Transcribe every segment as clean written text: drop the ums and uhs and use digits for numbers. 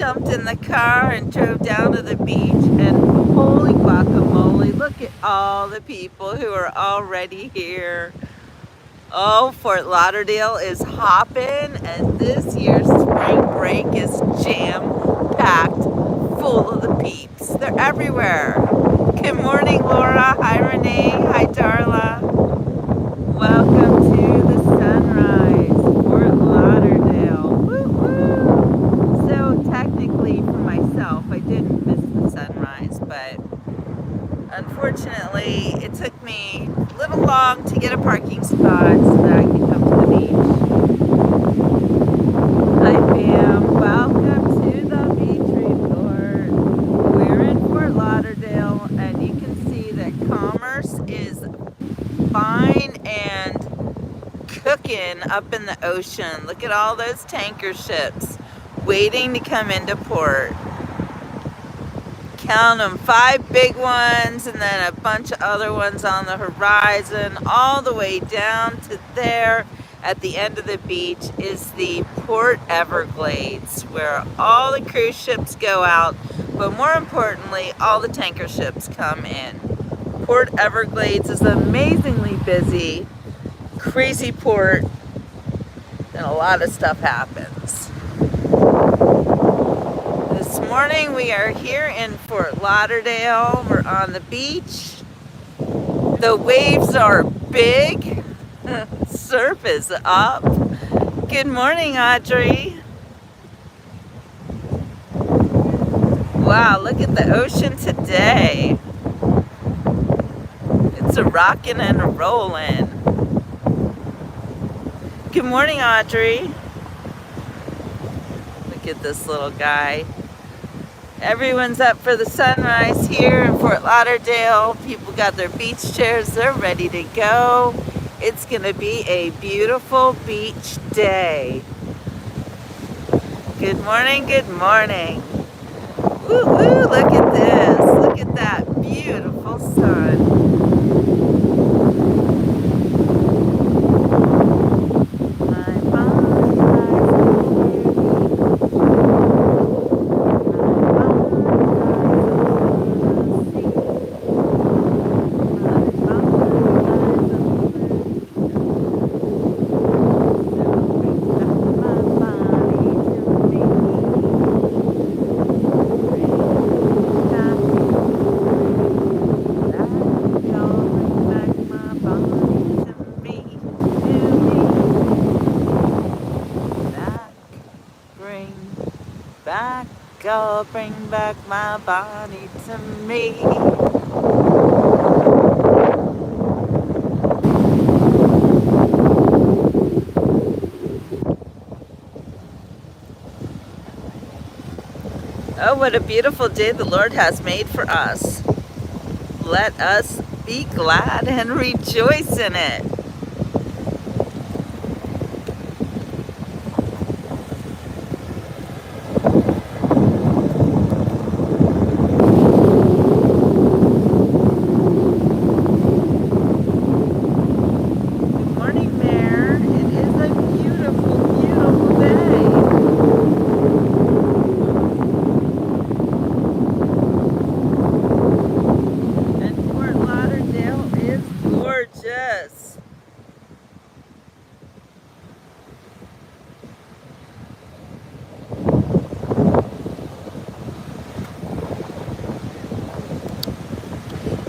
jumped in the car and drove down to the beach, and holy guacamole, look at all the people who are already here. Oh, Fort Lauderdale is hopping, and this year's spring break is jam-packed full of the peeps. They're everywhere. Good morning, Laura. Hi, Renee. Hi, Darla. Welcome to the sunrise, Fort Lauderdale. Woo-woo! So technically, for myself, I didn't miss the sunrise, but unfortunately, it took me a little long to get a parking spot so that I could come to the beach. Hi, Pam. Welcome to the beach resort. We're in Fort Lauderdale, and you can see that commerce is fine and cooking up in the ocean. Look at all those tanker ships waiting to come into port. Count them, 5 big ones and then a bunch of other ones on the horizon. All the way down to there at the end of the beach is the Port Everglades, where all the cruise ships go out, but more importantly, all the tanker ships come in. Port Everglades is amazingly busy, crazy port, and a lot of stuff happens. This morning we are here in Fort Lauderdale. We're on the beach. The waves are big. Surf is up. Good morning, Audrey. Wow, look at the ocean today. It's a rockin' and a rollin'. Good morning, Audrey. Look at this little guy. Everyone's up for the sunrise here in Fort Lauderdale. People got their beach chairs. They're ready to go. It's going to be a beautiful beach day. Good morning, good morning. Woo-woo, look at this. Look at that beautiful sun. Go bring back my body to me. Oh, what a beautiful day the Lord has made for us. Let us be glad and rejoice in it.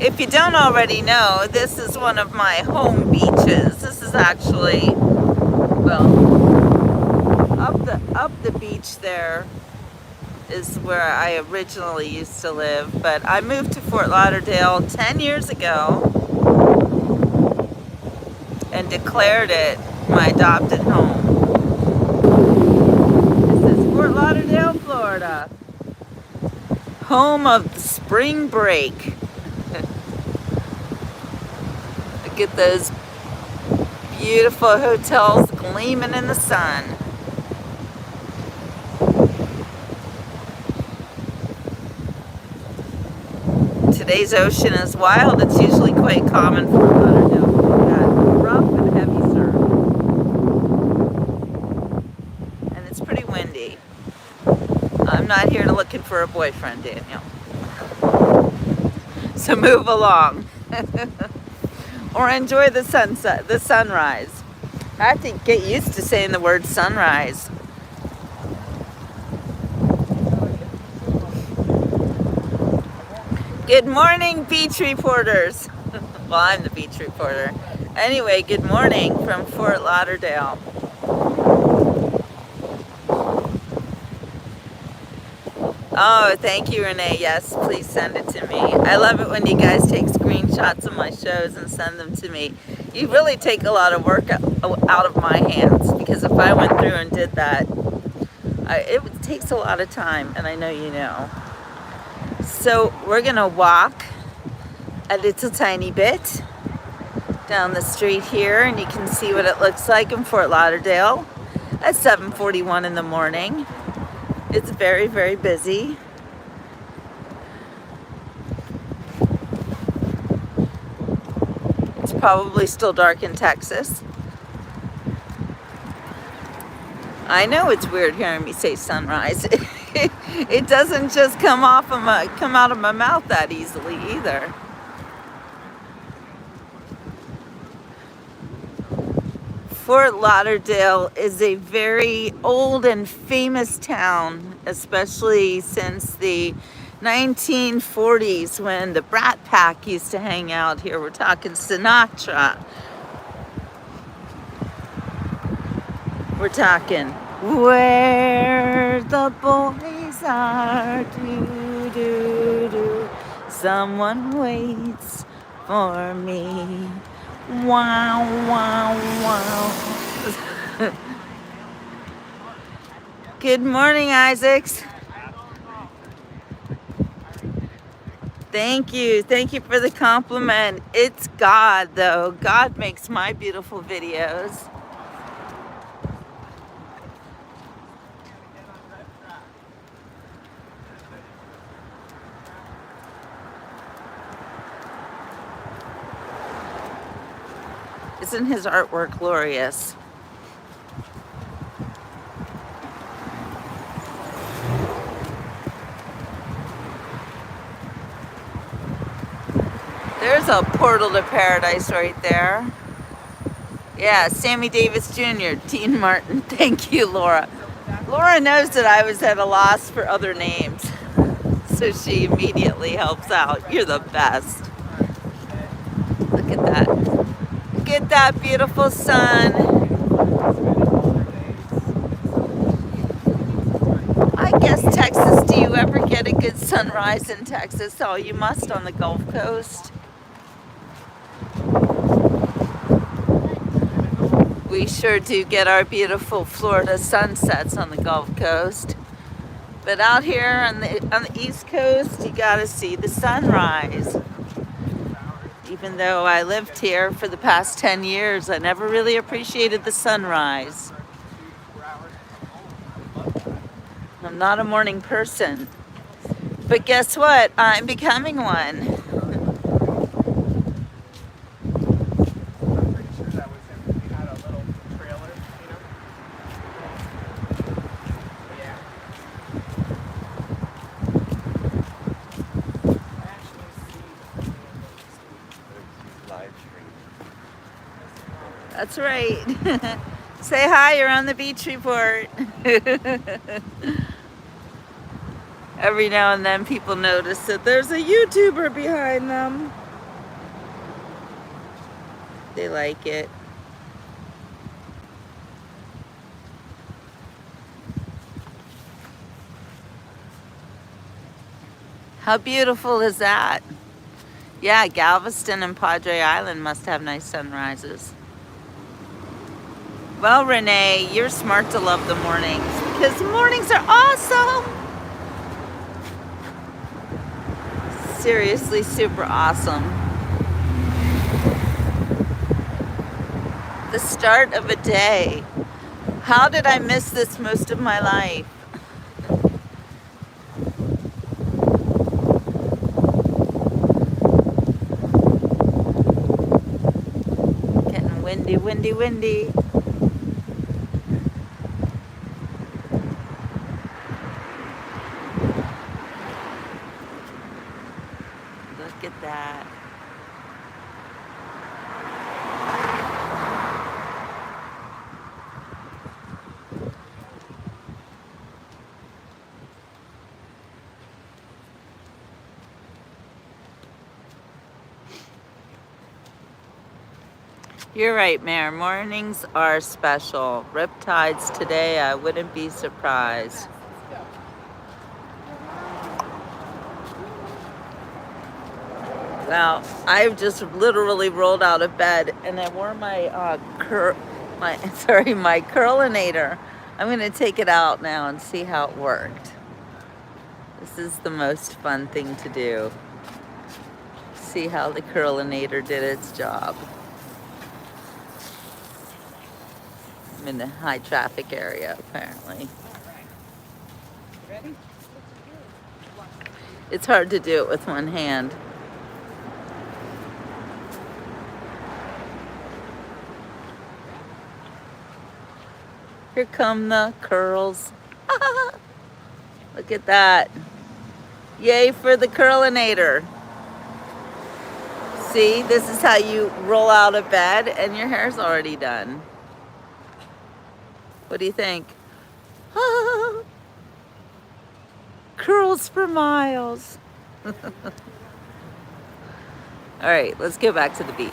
If you don't already know, this is one of my home beaches. This is actually, well, up the beach there is where I originally used to live, but I moved to Fort Lauderdale 10 years ago and declared it my adopted home. This is Fort Lauderdale, Florida, home of the spring break. Look at those beautiful hotels gleaming in the sun. Today's ocean is wild. It's usually quite common for Lauderdale. We've got rough and heavy surf. And it's pretty windy. I'm not looking for a boyfriend, Daniel. So move along. Or enjoy the sunset, the sunrise. I have to get used to saying the word sunrise. Good morning, beach reporters. Well, I'm the beach reporter. Anyway, good morning from Fort Lauderdale. Oh, thank you, Renee. Yes, please send it to me. I love it when you guys take screenshots of my shows and send them to me. You really take a lot of work out of my hands, because if I went through and did that, it takes a lot of time, and I know you know. So we're gonna walk a little tiny bit down the street here, and you can see what it looks like in Fort Lauderdale at 7:41 in the morning. It's very, very busy. It's probably still dark in Texas. I know it's weird hearing me say sunrise. It doesn't just come out of my mouth that easily either. Fort Lauderdale is a very old and famous town, especially since the 1940s when the Brat Pack used to hang out here. We're talking Sinatra. We're talking where the boys are, do do do. Someone waits for me. Wow, wow, wow. Good morning, Isaacs. Thank you. Thank you for the compliment. It's God, though. God makes my beautiful videos. Isn't his artwork glorious? There's a portal to paradise right there. Yeah, Sammy Davis Jr., Dean Martin. Thank you, Laura. Laura knows that I was at a loss for other names, so she immediately helps out. You're the best. Look at that. Look at that beautiful sun. I guess Texas, do you ever get a good sunrise in Texas? Oh, you must on the Gulf Coast. We sure do get our beautiful Florida sunsets on the Gulf Coast. But out here on the East Coast, you gotta see the sunrise. Even though I lived here for the past 10 years, I never really appreciated the sunrise. I'm not a morning person. But guess what? I'm becoming one. That's right. Say hi, you're on the beach report. Every now and then people notice that there's a YouTuber behind them. They like it. How beautiful is that? Yeah, Galveston and Padre Island must have nice sunrises. Well, Renee, you're smart to love the mornings, because the mornings are awesome. Seriously, super awesome. The start of a day. How did I miss this most of my life? Getting windy, windy, windy. Look at that. You're right, Mayor. Mornings are special. Riptides today, I wouldn't be surprised. Well, I've just literally rolled out of bed and I wore my my curlinator. I'm gonna take it out now and see how it worked. This is the most fun thing to do. See how the curlinator did its job. I'm in a high traffic area apparently. Ready? It's hard to do it with one hand. Here come the curls. Look at that. Yay for the curlinator. See, this is how you roll out of bed and your hair's already done. What do you think? Curls for miles. All right, let's go back to the beach.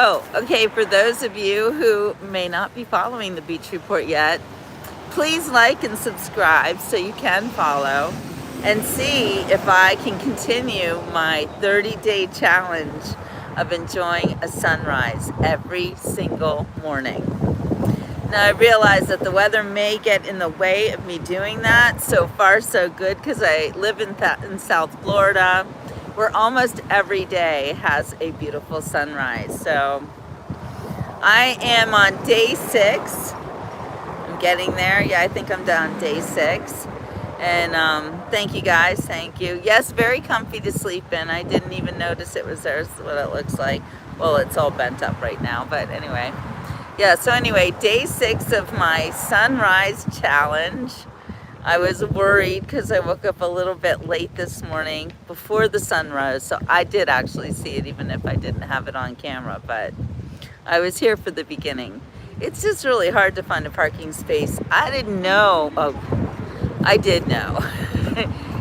Oh, okay, for those of you who may not be following the Beach Report yet, please like and subscribe so you can follow and see if I can continue my 30-day challenge of enjoying a sunrise every single morning. Now I realize that the weather may get in the way of me doing that. So far so good, because I live in South Florida, where almost every day has a beautiful sunrise. So I am on day 6. I'm getting there. Yeah, I think I'm down day 6. And thank you guys, thank you. Yes, very comfy to sleep in. I didn't even notice it was there. This is what it looks like. Well, it's all bent up right now, but anyway. Yeah, so anyway, day 6 of my sunrise challenge. I was worried because I woke up a little bit late this morning before the sun rose. So I did actually see it, even if I didn't have it on camera, but I was here for the beginning. It's just really hard to find a parking space. I didn't know. Oh, I did know.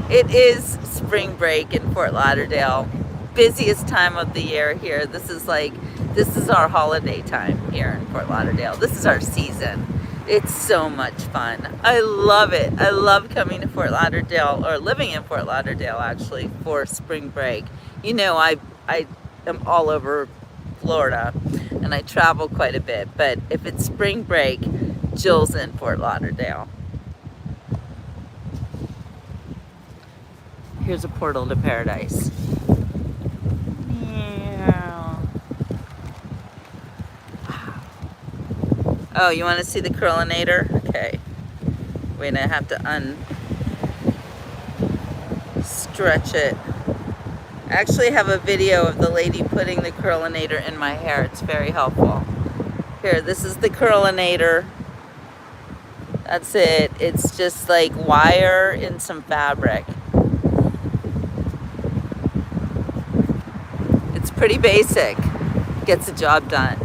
It is spring break in Fort Lauderdale. Busiest time of the year here. This is our holiday time here in Fort Lauderdale. This is our season. It's so much fun. I love it. I love coming to Fort Lauderdale, or living in Fort Lauderdale actually, for spring break. You know, I am all over Florida and I travel quite a bit, but if it's spring break, Jill's in Fort Lauderdale. Here's a portal to paradise. Oh, you want to see the curlinator? Okay. Wait, I have to stretch it. I actually have a video of the lady putting the curlinator in my hair. It's very helpful. Here, this is the curlinator. That's it. It's just like wire and some fabric. It's pretty basic. Gets the job done.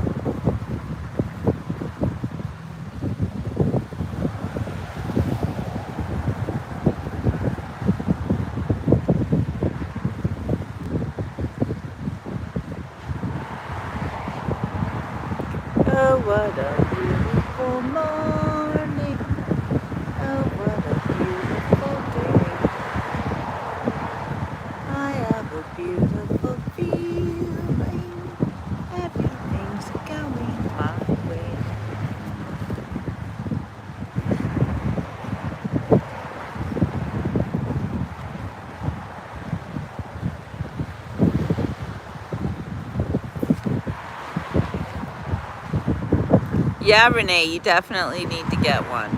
Oh, what a beautiful morning. Oh, what a beautiful day. I have a beautiful feeling. Everything's going my way. Yeah, Renee, you definitely need to get one.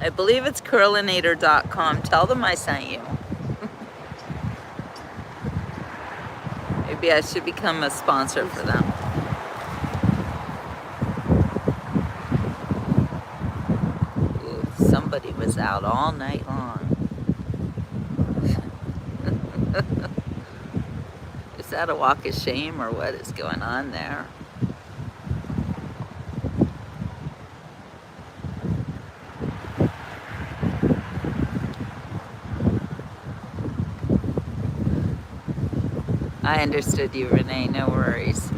I believe it's curlinator.com. Tell them I sent you. Maybe I should become a sponsor for them. Ooh, somebody somebody was out all night long. Is that a walk of shame or what is going on there? I understood you, Renee, no worries.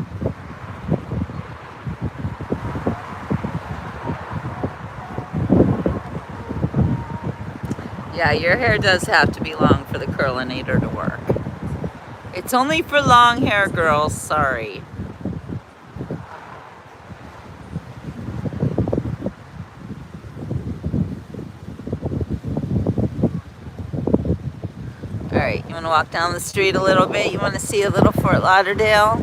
Yeah, your hair does have to be long for the curlinator to work. It's only for long hair, girls, sorry. All right, you want to walk down the street a little bit? You want to see a little Fort Lauderdale?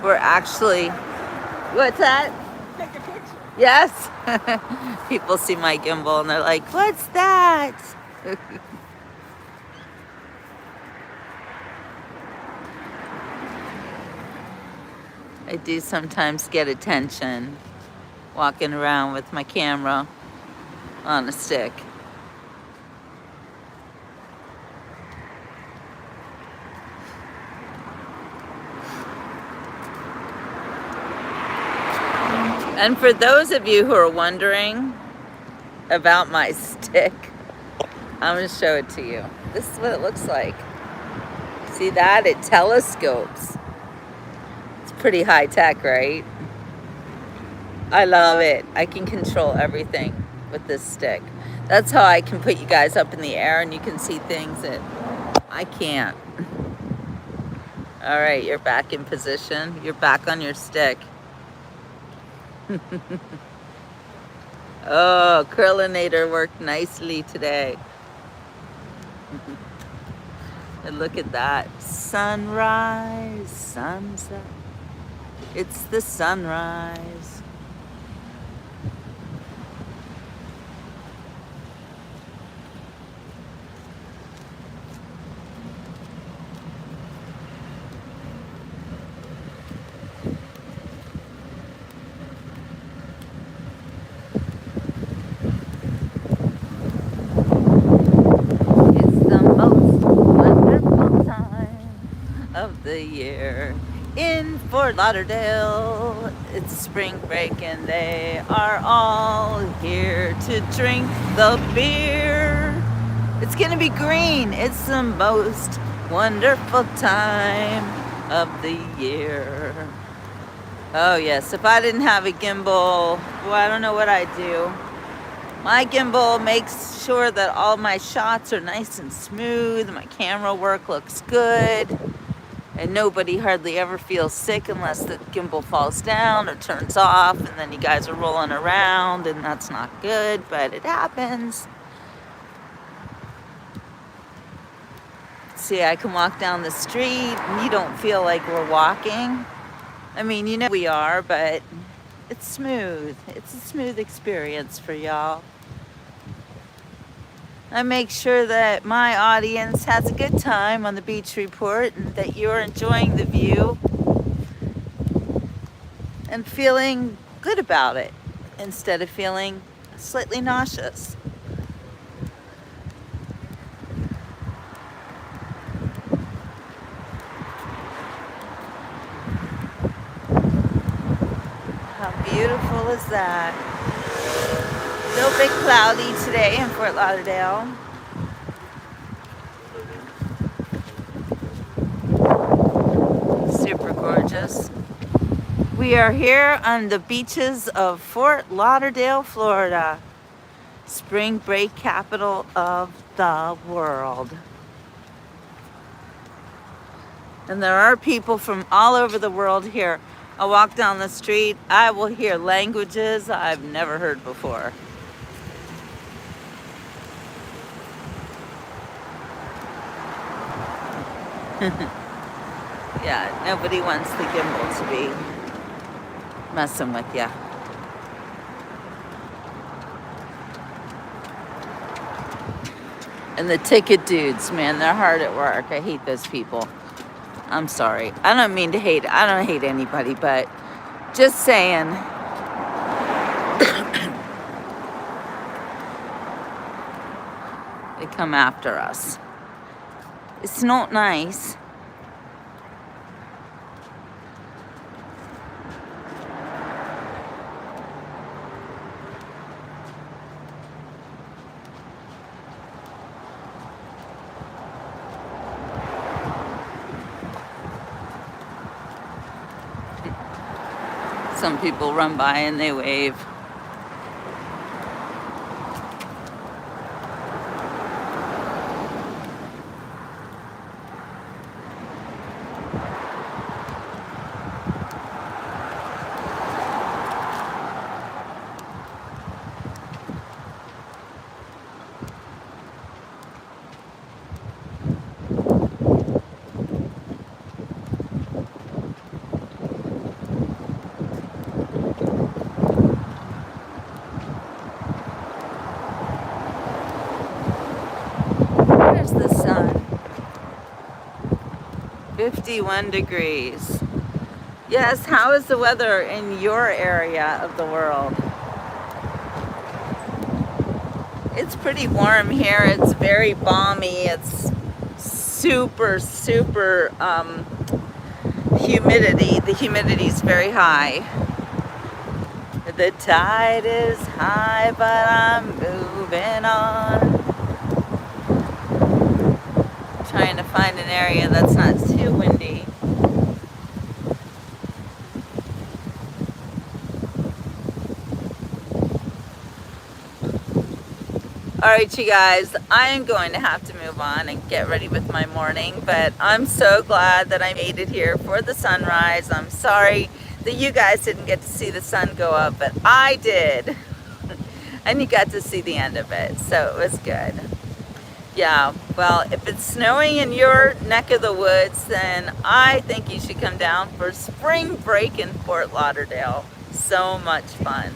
We're actually, what's that? Take a picture. Yes. People see my gimbal and they're like, what's that? I do sometimes get attention walking around with my camera on a stick. And for those of you who are wondering about my stick, I'm going to show it to you. This is what it looks like. See that? It telescopes. It's pretty high tech, right? I love it. I can control everything with this stick. That's how I can put you guys up in the air and you can see things that I can't. All right, you're back in position. You're back on your stick. Oh, curlinator worked nicely today. And look at that. Sunrise, sunset. It's the sunrise. Of the year in Fort Lauderdale. It's spring break and they are all here to drink the beer. It's gonna be green. It's the most wonderful time of the year. Oh yes, if I didn't have a gimbal, well, I don't know what I'd do. My gimbal makes sure that all my shots are nice and smooth, my camera work looks good. And nobody hardly ever feels sick unless the gimbal falls down or turns off, and then you guys are rolling around, and that's not good, but it happens. See, I can walk down the street, and you don't feel like we're walking. I mean, you know we are, but it's smooth. It's a smooth experience for y'all. I make sure that my audience has a good time on the Beach Report and that you're enjoying the view and feeling good about it instead of feeling slightly nauseous. How beautiful is that? Still a bit cloudy today in Fort Lauderdale. Super gorgeous. We are here on the beaches of Fort Lauderdale, Florida. Spring break capital of the world. And there are people from all over the world here. I walk down the street, I will hear languages I've never heard before. Yeah, nobody wants the gimbal to be messing with you. And the ticket dudes, man, they're hard at work. I hate those people. I'm sorry. I don't mean to hate. I don't hate anybody, but Just saying. They come after us. It's not nice. Some people run by and they wave. There's the sun. 51 degrees. Yes, how is the weather in your area of the world? It's pretty warm here. It's very balmy. It's super humidity. The humidity is very high. The tide is high, but I'm moving on. Trying to find an area that's not too windy. Alright, you guys, I am going to have to move on and get ready with my morning, but I'm so glad that I made it here for the sunrise. I'm sorry that you guys didn't get to see the sun go up, but I did. And you got to see the end of it, so it was good. Yeah, well, if it's snowing in your neck of the woods, then I think you should come down for spring break in Fort Lauderdale. So much fun.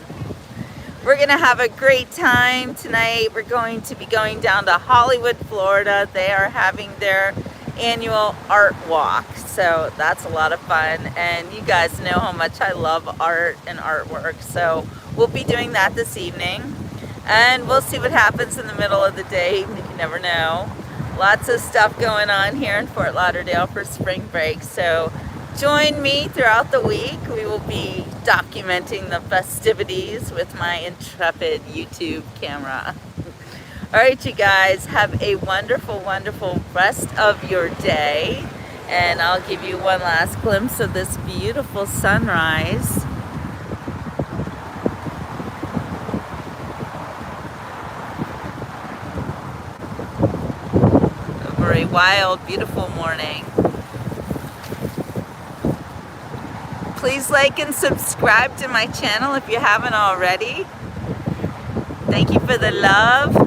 We're going to have a great time tonight. We're going to be going down to Hollywood, Florida. They are having their annual art walk, so that's a lot of fun. And you guys know how much I love art and artwork, so we'll be doing that this evening. And we'll see what happens in the middle of the day. You never know. Lots of stuff going on here in Fort Lauderdale for spring break. So join me throughout the week. We will be documenting the festivities with my intrepid YouTube camera. All right, you guys, have a wonderful, wonderful rest of your day. And I'll give you one last glimpse of this beautiful sunrise. A wild, beautiful morning. Please like and subscribe to my channel if you haven't already. Thank you for the love.